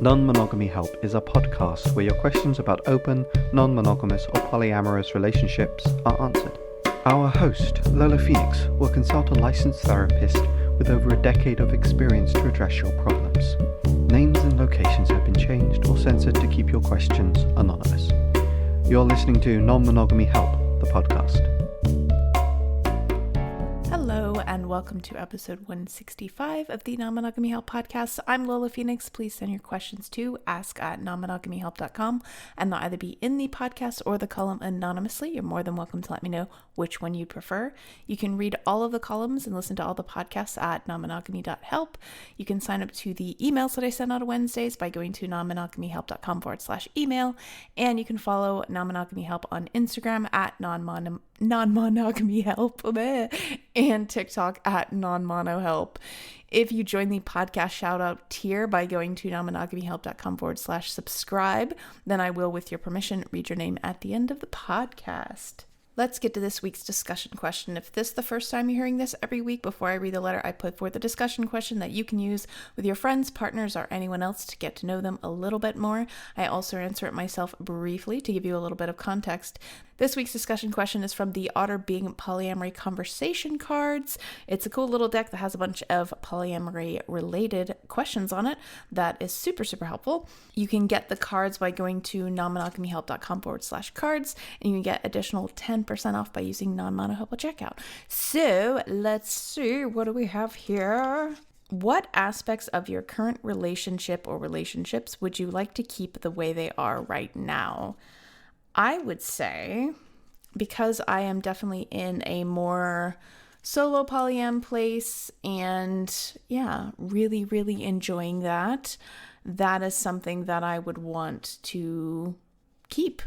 Non-Monogamy Help is a podcast where your questions about open, non-monogamous or polyamorous relationships are answered. Our host, Lola Phoenix, will consult a licensed therapist with over a decade of experience to address your problems. Names and locations have been changed or censored to keep your questions anonymous. You're listening to Non-Monogamy Help, the podcast. Hello and welcome to episode 165 of the Non-Monogamy Help podcast. I'm Lola Phoenix. Please send your questions to ask@nonmonogamyhelp.com and they'll either be in the podcast or the column anonymously. You're more than welcome to let me know which one you prefer. You can read all of the columns and listen to all the podcasts at nonmonogamy.help. You can sign up to the emails that I send out on Wednesdays by going to nonmonogamyhelp.com/email, and you can follow Non-Monogamy Help on Instagram at non-monogamy help and TikTok at non-monohelp. If you join the podcast shout out tier by going to nonmonogamyhelp.com/subscribe, then I will, with your permission, read your name at the end of the podcast. Let's get to this week's discussion question. If this is the first time you're hearing this, every week before I read the letter, I put forth a discussion question that you can use with your friends, partners, or anyone else to get to know them a little bit more. I also answer it myself briefly to give you a little bit of context. This week's discussion question is from the Otter Being Polyamory Conversation cards. It's a cool little deck that has a bunch of polyamory related questions on it that is super, super helpful. You can get the cards by going to nonmonogamyhelp.com/cards, and you can get additional 10% off by using non-monohelp at checkout. So let's see, what do we have here? What aspects of your current relationship or relationships would you like to keep the way they are right now? I would say, because I am definitely in a more solo polyam place and really, really enjoying that, that is something that I would want to keep.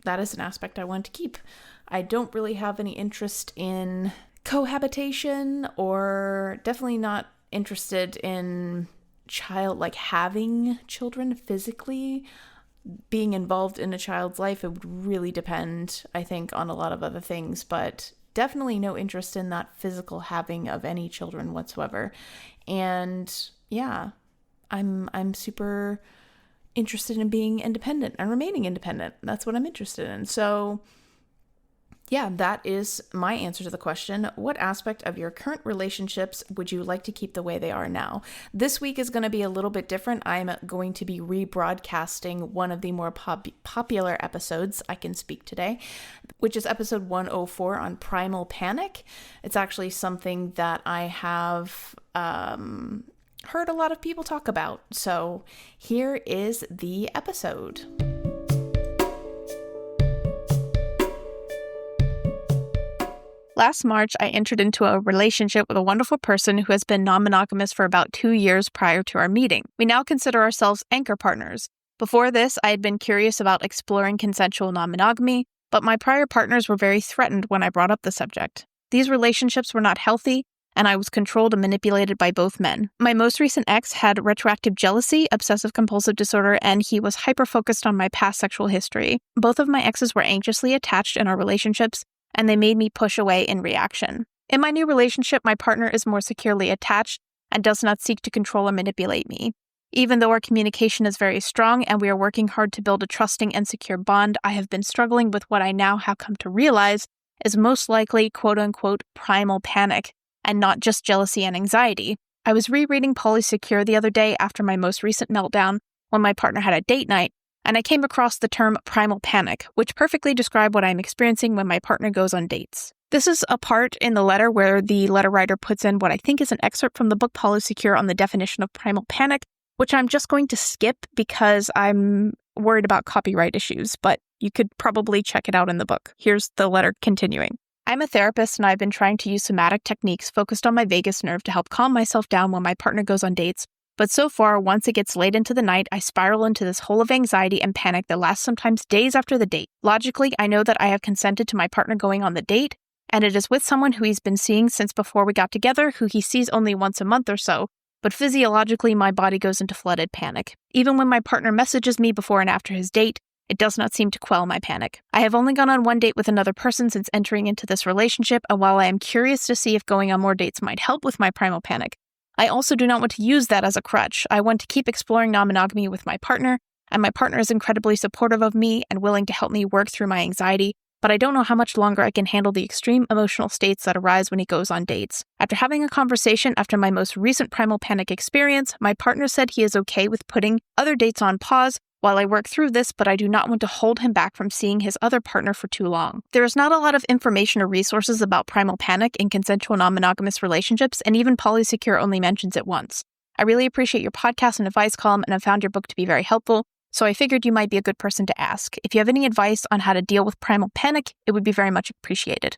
That is an aspect I want to keep. I don't really have any interest in cohabitation, or definitely not interested in having children physically. Being involved in a child's life, it would really depend, I think, on a lot of other things, but definitely no interest in that physical having of any children whatsoever. And yeah, I'm super interested in being independent and remaining independent. That's what I'm interested in. So yeah, that is my answer to the question. What aspect of your current relationships would you like to keep the way they are now? This week is going to be a little bit different. I'm going to be rebroadcasting one of the more popular episodes, I Can Speak Today, which is episode 104 on Primal Panic. It's actually something that I have heard a lot of people talk about. So here is the episode. Last March, I entered into a relationship with a wonderful person who has been non-monogamous for about 2 years prior to our meeting. We now consider ourselves anchor partners. Before this, I had been curious about exploring consensual non-monogamy, but my prior partners were very threatened when I brought up the subject. These relationships were not healthy, and I was controlled and manipulated by both men. My most recent ex had retroactive jealousy, obsessive-compulsive disorder, and he was hyper-focused on my past sexual history. Both of my exes were anxiously attached in our relationships, and they made me push away in reaction. In my new relationship, my partner is more securely attached and does not seek to control or manipulate me. Even though our communication is very strong and we are working hard to build a trusting and secure bond, I have been struggling with what I now have come to realize is most likely quote-unquote primal panic and not just jealousy and anxiety. I was rereading Polysecure the other day after my most recent meltdown when my partner had a date night, and I came across the term primal panic, which perfectly described what I'm experiencing when my partner goes on dates. This is a part in the letter where the letter writer puts in what I think is an excerpt from the book Polysecure on the definition of primal panic, which I'm just going to skip because I'm worried about copyright issues, but you could probably check it out in the book. Here's the letter continuing. I'm a therapist and I've been trying to use somatic techniques focused on my vagus nerve to help calm myself down when my partner goes on dates. But so far, once it gets late into the night, I spiral into this hole of anxiety and panic that lasts sometimes days after the date. Logically, I know that I have consented to my partner going on the date, and it is with someone who he's been seeing since before we got together, who he sees only once a month or so. But physiologically, my body goes into flooded panic. Even when my partner messages me before and after his date, it does not seem to quell my panic. I have only gone on one date with another person since entering into this relationship, and while I am curious to see if going on more dates might help with my primal panic, I also do not want to use that as a crutch. I want to keep exploring non-monogamy with my partner, and my partner is incredibly supportive of me and willing to help me work through my anxiety, but I don't know how much longer I can handle the extreme emotional states that arise when he goes on dates. After having a conversation after my most recent Primal Panic experience, my partner said he is okay with putting other dates on pause while I work through this, but I do not want to hold him back from seeing his other partner for too long. There is not a lot of information or resources about Primal Panic in consensual non-monogamous relationships, and even Polysecure only mentions it once. I really appreciate your podcast and advice column, and I found your book to be very helpful, so I figured you might be a good person to ask. If you have any advice on how to deal with Primal Panic, it would be very much appreciated.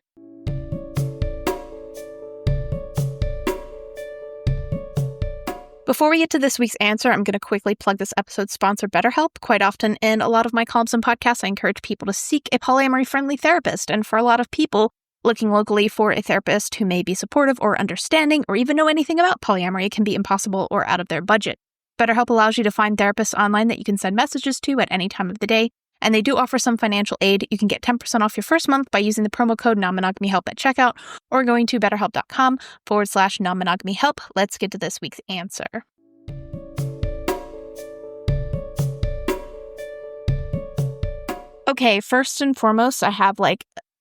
Before we get to this week's answer, I'm going to quickly plug this episode's sponsor, BetterHelp. Quite often in a lot of my columns and podcasts, I encourage people to seek a polyamory-friendly therapist. And for a lot of people looking locally for a therapist who may be supportive or understanding or even know anything about polyamory, it can be impossible or out of their budget. BetterHelp allows you to find therapists online that you can send messages to at any time of the day, and they do offer some financial aid. You can get 10% off your first month by using the promo code non-monogamyhelp at checkout or going to betterhelp.com/non-monogamyhelp. Let's get to this week's answer. Okay, first and foremost, I have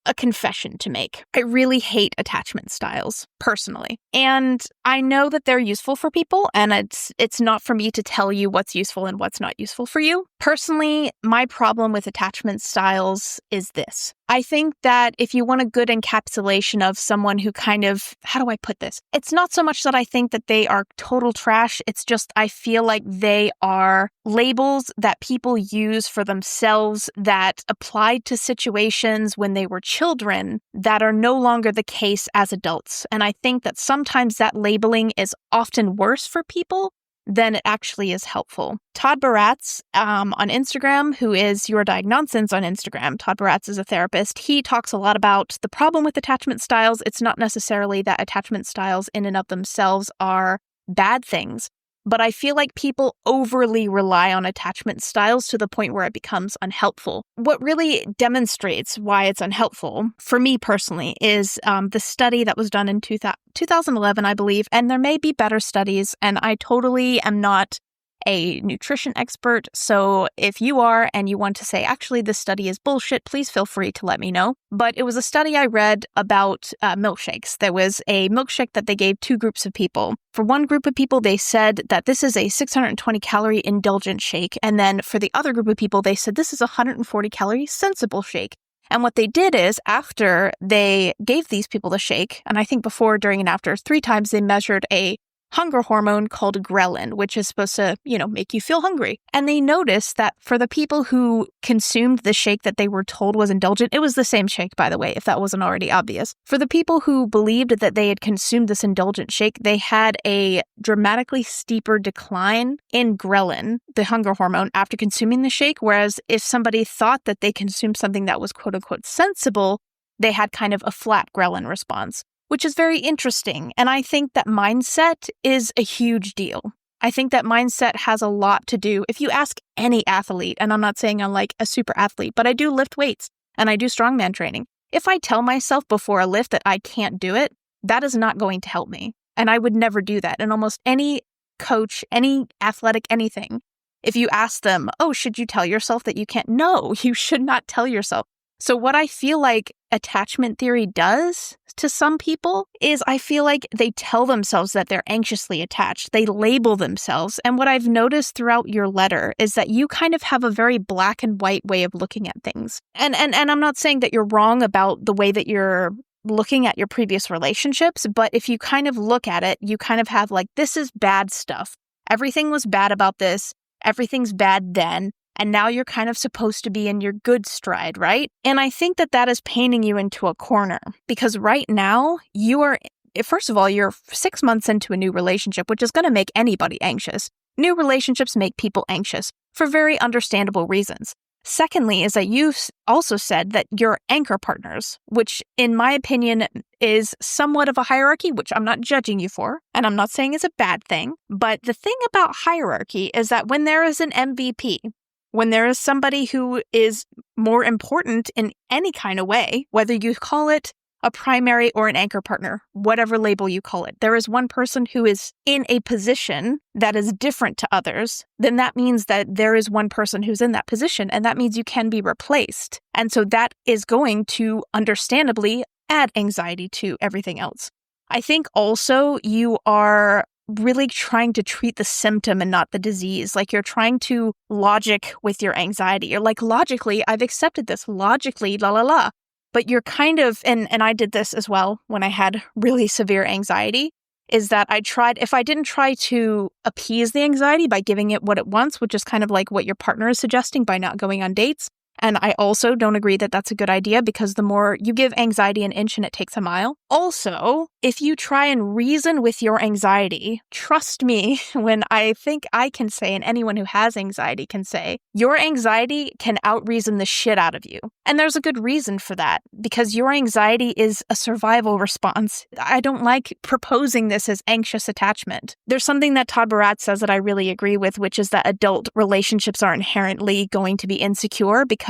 a confession to make. I really hate attachment styles, personally. And I know that they're useful for people, and it's not for me to tell you what's useful and what's not useful for you. Personally, my problem with attachment styles is this. I think that if you want a good encapsulation of someone who kind of, how do I put this? It's not so much that I think that they are total trash. It's just I feel like they are labels that people use for themselves that applied to situations when they were children that are no longer the case as adults. And I think that sometimes that labeling is often worse for people than it actually is helpful. Todd Baratz on Instagram, who is Your Diagnonsense on Instagram, Todd Baratz is a therapist. He talks a lot about the problem with attachment styles. It's not necessarily that attachment styles in and of themselves are bad things, but I feel like people overly rely on attachment styles to the point where it becomes unhelpful. What really demonstrates why it's unhelpful, for me personally, is the study that was done in 2011, I believe, and there may be better studies, and I totally am not a nutrition expert, so if you are and you want to say, actually, this study is bullshit, please feel free to let me know. But it was a study I read about milkshakes. There was a milkshake that they gave two groups of people. For one group of people, they said that this is a 620 calorie indulgent shake. And then for the other group of people, they said this is a 140 calorie sensible shake. And what they did is, after they gave these people the shake, and I think before, during, and after, 3 times, they measured a hunger hormone called ghrelin, which is supposed to, make you feel hungry. And they noticed that for the people who consumed the shake that they were told was indulgent, it was the same shake, by the way, if that wasn't already obvious. For the people who believed that they had consumed this indulgent shake, they had a dramatically steeper decline in ghrelin, the hunger hormone, after consuming the shake. Whereas if somebody thought that they consumed something that was quote unquote sensible, they had kind of a flat ghrelin response, which is very interesting. And I think that mindset is a huge deal. I think that mindset has a lot to do. If you ask any athlete, and I'm not saying I'm like a super athlete, but I do lift weights and I do strongman training. If I tell myself before a lift that I can't do it, that is not going to help me. And I would never do that. And almost any coach, any athletic, anything, if you ask them, oh, should you tell yourself that you can't? No, you should not tell yourself. So what I feel like attachment theory does to some people is I feel like they tell themselves that they're anxiously attached. They label themselves. And what I've noticed throughout your letter is that you kind of have a very black and white way of looking at things. And I'm not saying that you're wrong about the way that you're looking at your previous relationships, but if you kind of look at it, you kind of have like, this is bad stuff. Everything was bad about this. Everything's bad then. And now you're kind of supposed to be in your good stride, right? And I think that that is painting you into a corner because right now you are, first of all, you're 6 months into a new relationship, which is going to make anybody anxious. New relationships make people anxious for very understandable reasons. Secondly, is that you also said that you're anchor partners, which in my opinion is somewhat of a hierarchy, which I'm not judging you for, and I'm not saying is a bad thing. But the thing about hierarchy is that when there is an MVP, when there is somebody who is more important in any kind of way, whether you call it a primary or an anchor partner, whatever label you call it. There is one person who is in a position that is different to others, then that means that there is one person who's in that position, and that means you can be replaced. And so that is going to understandably add anxiety to everything else. I think also you are really trying to treat the symptom and not the disease. Like you're trying to logic with your anxiety. You're like, logically, I've accepted this. Logically, la la la. But you're kind of, and I did this as well when I had really severe anxiety, is that if I didn't try to appease the anxiety by giving it what it wants, which is kind of like what your partner is suggesting by not going on dates. And I also don't agree that that's a good idea because the more you give anxiety an inch and it takes a mile. Also, if you try and reason with your anxiety, trust me when I think I can say, and anyone who has anxiety can say, your anxiety can out-reason the shit out of you. And there's a good reason for that because your anxiety is a survival response. I don't like proposing this as anxious attachment. There's something that Todd Barat says that I really agree with, which is that adult relationships are inherently going to be insecure because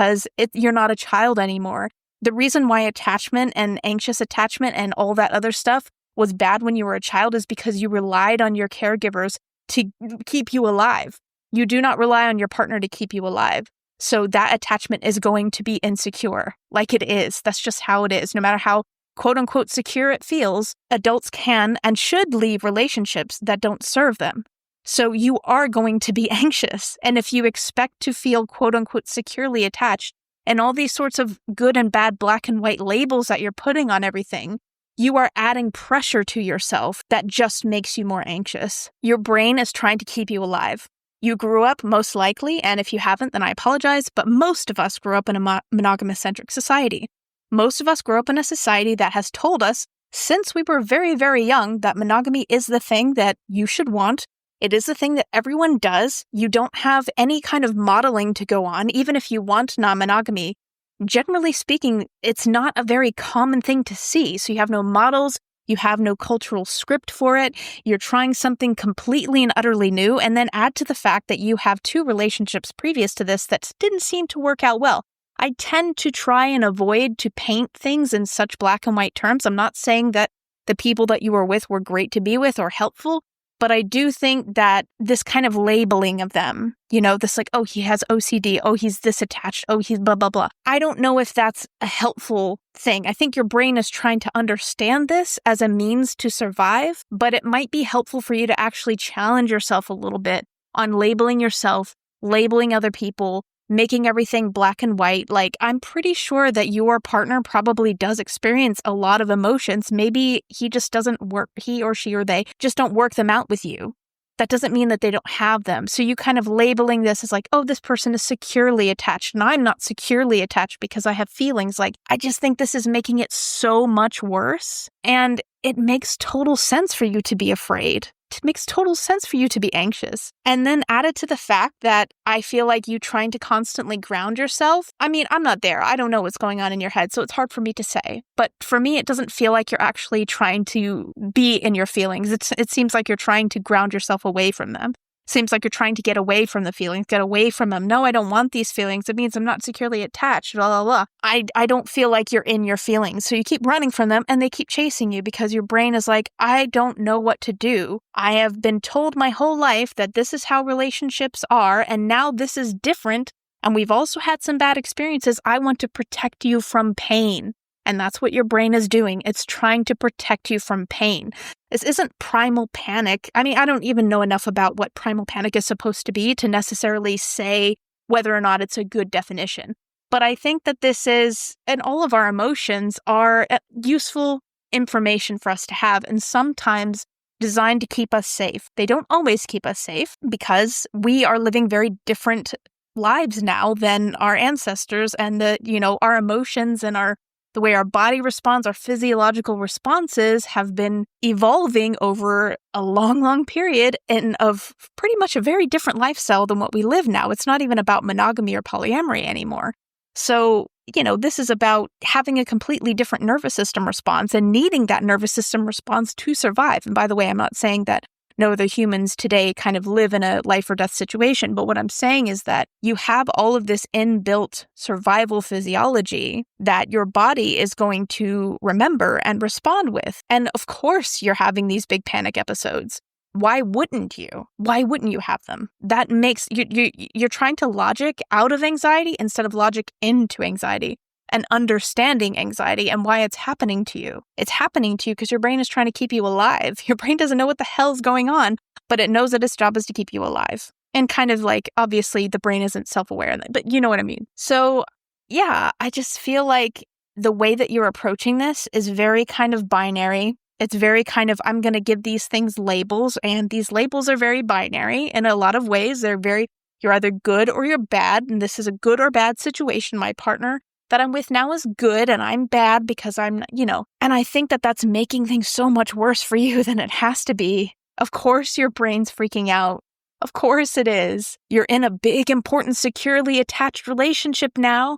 you're not a child anymore. The reason why attachment and anxious attachment and all that other stuff was bad when you were a child is because you relied on your caregivers to keep you alive. You do not rely on your partner to keep you alive. So that attachment is going to be insecure, like it is. That's just how it is. No matter how quote unquote secure it feels, adults can and should leave relationships that don't serve them. So you are going to be anxious. And if you expect to feel quote unquote securely attached and all these sorts of good and bad black and white labels that you're putting on everything, you are adding pressure to yourself that just makes you more anxious. Your brain is trying to keep you alive. You grew up most likely, and if you haven't, then I apologize, but most of us grew up in a monogamous-centric society. Most of us grew up in a society that has told us since we were very, very young that monogamy is the thing that you should want. It is the thing that everyone does. You don't have any kind of modeling to go on, even if you want non-monogamy. Generally speaking, it's not a very common thing to see. So you have no models, you have no cultural script for it, you're trying something completely and utterly new, and then add to the fact that you have 2 relationships previous to this that didn't seem to work out well. I tend to try and avoid to paint things in such black and white terms. I'm not saying that the people that you were with were great to be with or helpful, but I do think that this kind of labeling of them, this like, oh, he has OCD, oh, he's this attached, oh, he's blah, blah, blah. I don't know if that's a helpful thing. I think your brain is trying to understand this as a means to survive, but it might be helpful for you to actually challenge yourself a little bit on labeling yourself, labeling other people, making everything black and white. Like, I'm pretty sure that your partner probably does experience a lot of emotions. Maybe he just doesn't work, he or she or they just don't work them out with you. That doesn't mean that they don't have them. So you kind of labeling this as like, oh, this person is securely attached and I'm not securely attached because I have feelings. Like, I just think this is making it so much worse. And it makes total sense for you to be afraid. It makes total sense for you to be anxious. And then added to the fact that I feel like you trying to constantly ground yourself. I mean, I'm not there. I don't know what's going on in your head, so it's hard for me to say. But for me, it doesn't feel like you're actually trying to be in your feelings. It seems like you're trying to ground yourself away from them. Seems like you're trying to get away from the feelings, get away from them. No, I don't want these feelings. It means I'm not securely attached, blah, blah, blah. I don't feel like you're in your feelings. So you keep running from them and they keep chasing you because your brain is like, I don't know what to do. I have been told my whole life that this is how relationships are, and now this is different. And we've also had some bad experiences. I want to protect you from pain. And that's what your brain is doing. It's trying to protect you from pain. This isn't primal panic. I mean, I don't even know enough about what primal panic is supposed to be to necessarily say whether or not it's a good definition. But I think that this is, and all of our emotions are useful information for us to have, and sometimes designed to keep us safe. They don't always keep us safe because we are living very different lives now than our ancestors, and our emotions and the way our body responds, our physiological responses have been evolving over a long, long period and of pretty much a very different lifestyle than what we live now. It's not even about monogamy or polyamory anymore. So, this is about having a completely different nervous system response and needing that nervous system response to survive. And by the way, I'm not saying that no other humans today kind of live in a life or death situation. But what I'm saying is that you have all of this inbuilt survival physiology that your body is going to remember and respond with. And of course, you're having these big panic episodes. Why wouldn't you? Why wouldn't you have them? That makes you're trying to logic out of anxiety instead of logic into anxiety and understanding anxiety and why it's happening to you. It's happening to you because your brain is trying to keep you alive. Your brain doesn't know what the hell's going on, but it knows that its job is to keep you alive. And kind of like, obviously, the brain isn't self-aware, but you know what I mean. So yeah, I just feel like the way that you're approaching this is very kind of binary. It's very kind of, I'm going to give these things labels, and these labels are very binary in a lot of ways. You're either good or you're bad, and this is a good or bad situation. My partner that I'm with now is good, and I'm bad because I'm, and I think that that's making things so much worse for you than it has to be. Of course, your brain's freaking out. Of course it is. You're in a big, important, securely attached relationship now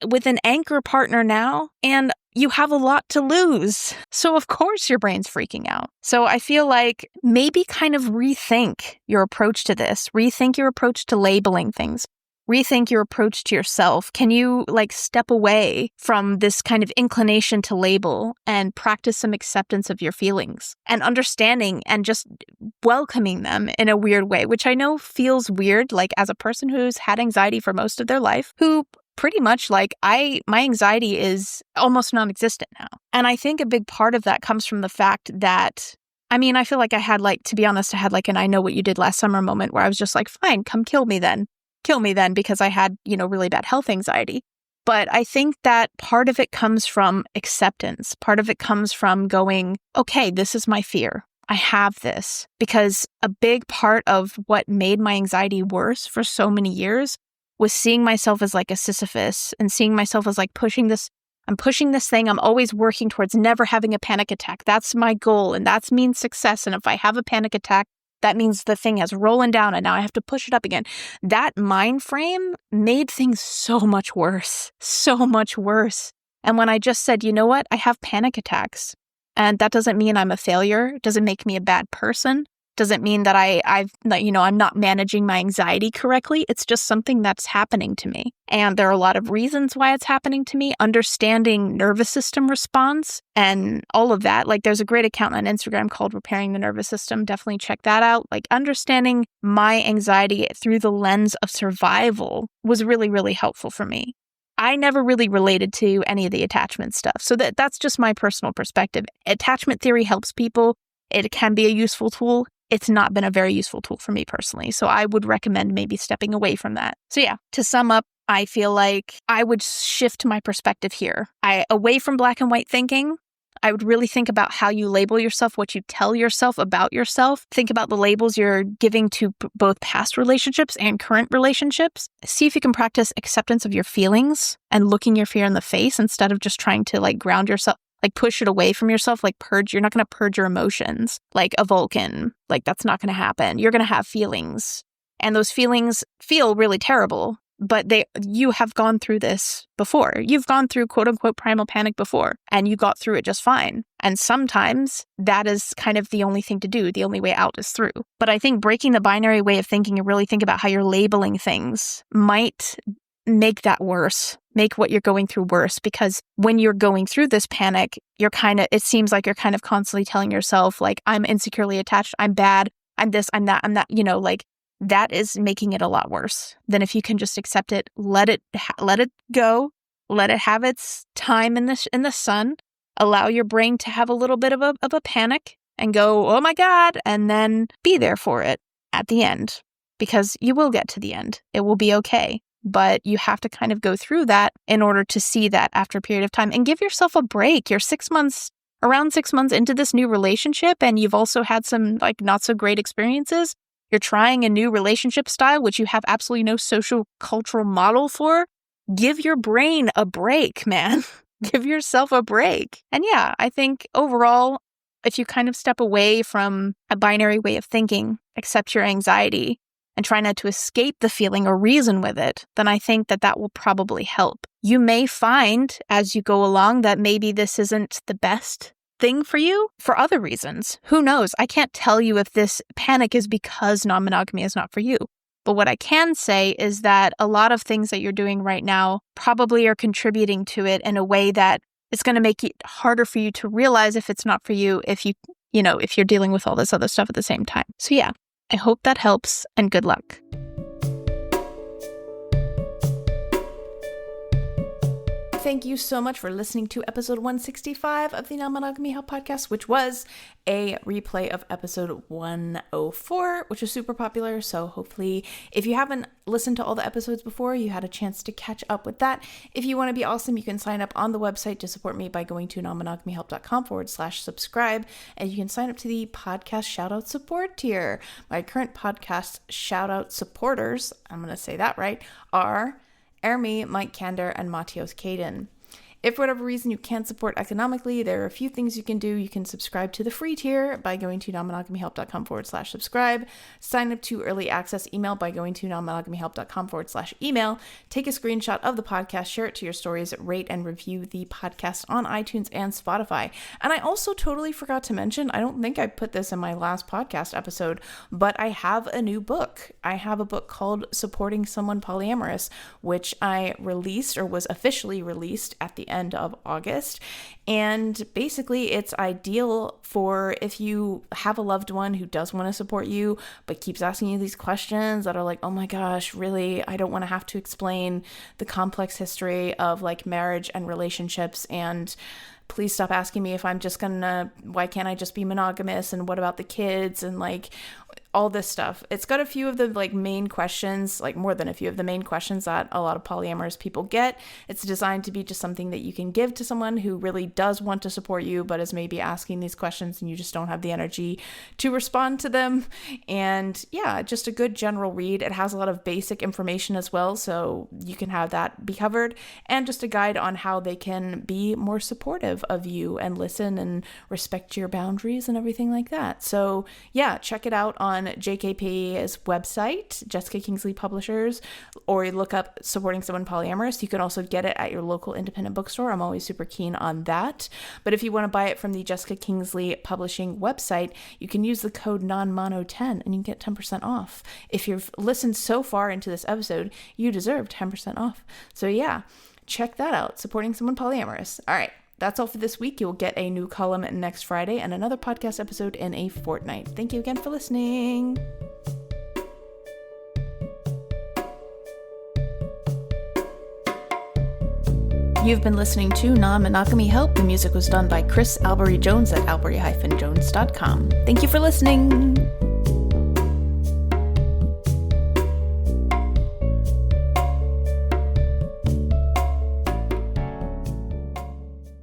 with an anchor partner now, and you have a lot to lose. So of course your brain's freaking out. So I feel like maybe kind of rethink your approach to this. Rethink your approach to labeling things. Rethink your approach to yourself. Can you step away from this kind of inclination to label and practice some acceptance of your feelings and understanding and just welcoming them in a weird way, which I know feels weird, as a person who's had anxiety for most of their life, who pretty much my anxiety is almost non-existent now. And I think a big part of that comes from the fact that, I feel like I had to be honest, I had an I know what you did last summer moment where I was just fine, come kill me then, because I had, really bad health anxiety. But I think that part of it comes from acceptance. Part of it comes from going, okay, this is my fear. I have this. Because a big part of what made my anxiety worse for so many years was seeing myself as a Sisyphus and seeing myself as I'm pushing this thing. I'm always working towards never having a panic attack. That's my goal, and that means success. And if I have a panic attack, that means the thing has rolling down and now I have to push it up again. That mind frame made things so much worse. And when I just said, you know what, I have panic attacks, and that doesn't mean I'm a failure. It doesn't make me a bad person. Doesn't mean that I'm not managing my anxiety correctly. It's just something that's happening to me. And there are a lot of reasons why it's happening to me. Understanding nervous system response and all of that. There's a great account on Instagram called Repairing the Nervous System. Definitely check that out. Understanding my anxiety through the lens of survival was really, really helpful for me. I never really related to any of the attachment stuff. So that's just my personal perspective. Attachment theory helps people. It can be a useful tool. It's not been a very useful tool for me personally. So I would recommend maybe stepping away from that. So yeah, to sum up, I feel like I would shift my perspective here. Away from black and white thinking, I would really think about how you label yourself, what you tell yourself about yourself. Think about the labels you're giving to both past relationships and current relationships. See if you can practice acceptance of your feelings and looking your fear in the face instead of just trying to ground yourself. Push it away from yourself, purge. You're not going to purge your emotions like a Vulcan. That's not going to happen. You're going to have feelings. And those feelings feel really terrible, but you have gone through this before. You've gone through quote unquote primal panic before, and you got through it just fine. And sometimes that is kind of the only thing to do. The only way out is through. But I think breaking the binary way of thinking and really think about how you're labeling things might make that worse, make what you're going through worse, because when you're going through this panic, it seems like you're kind of constantly telling yourself, I'm insecurely attached, I'm bad, I'm this, I'm that, that is making it a lot worse than if you can just accept it, let it go, let it have its time in the sun, allow your brain to have a little bit of a panic and go, oh my God, and then be there for it at the end, because you will get to the end. It will be okay. But you have to kind of go through that in order to see that after a period of time and give yourself a break. You're around 6 months into this new relationship, and you've also had some not so great experiences. You're trying a new relationship style, which you have absolutely no social cultural model for. Give your brain a break, man. Give yourself a break. And yeah, I think overall, if you kind of step away from a binary way of thinking, accept your anxiety, and try not to escape the feeling or reason with it, then I think that will probably help. You may find as you go along that maybe this isn't the best thing for you for other reasons. Who knows? I can't tell you if this panic is because non-monogamy is not for you. But what I can say is that a lot of things that you're doing right now probably are contributing to it in a way that it's going to make it harder for you to realize if it's not for you, if you're dealing with all this other stuff at the same time. So yeah, I hope that helps, and good luck. Thank you so much for listening to episode 165 of the Non-Monogamy Help podcast, which was a replay of episode 104, which was super popular. So hopefully, if you haven't listened to all the episodes before, you had a chance to catch up with that. If you want to be awesome, you can sign up on the website to support me by going to nonmonogamyhelp.com/subscribe. And you can sign up to the podcast shoutout support tier. My current podcast shoutout supporters, I'm going to say that right, are Ermi, Mike Kander, and Matthias Caden. If for whatever reason you can't support economically, there are a few things you can do. You can subscribe to the free tier by going to nonmonogamyhelp.com/subscribe. Sign up to early access email by going to nonmonogamyhelp.com/email. Take a screenshot of the podcast, share it to your stories, rate and review the podcast on iTunes and Spotify. And I also totally forgot to mention, I don't think I put this in my last podcast episode, but I have a new book. I have a book called Supporting Someone Polyamorous, which I released, or was officially released, at the end of August. And basically it's ideal for if you have a loved one who does want to support you but keeps asking you these questions that are like, oh my gosh, really, I don't want to have to explain the complex history of like marriage and relationships, and please stop asking me if I'm just why can't I just be monogamous, and what about the kids, and like all this stuff. It's got a few of the like main questions, like more than a few of the main questions that a lot of polyamorous people get. It's designed to be just something that you can give to someone who really does want to support you, but is maybe asking these questions and you just don't have the energy to respond to them. And yeah, just a good general read. It has a lot of basic information as well, so you can have that be covered, and just a guide on how they can be more supportive of you and listen and respect your boundaries and everything like that. So yeah, check it out on JKP's website, Jessica Kingsley Publishers, or you look up Supporting Someone Polyamorous. You can also get it at your local independent bookstore. I'm always super keen on that. But if you want to buy it from the Jessica Kingsley Publishing website, you can use the code NONMONO10 and you can get 10% off. If you've listened so far into this episode, you deserve 10% off. So yeah, check that out, Supporting Someone Polyamorous. All right. That's all for this week. You'll get a new column next Friday and another podcast episode in a fortnight. Thank you again for listening. You've been listening to Non-Monogamy Help. The music was done by Chris Albury Jones at albury-jones.com. Thank you for listening.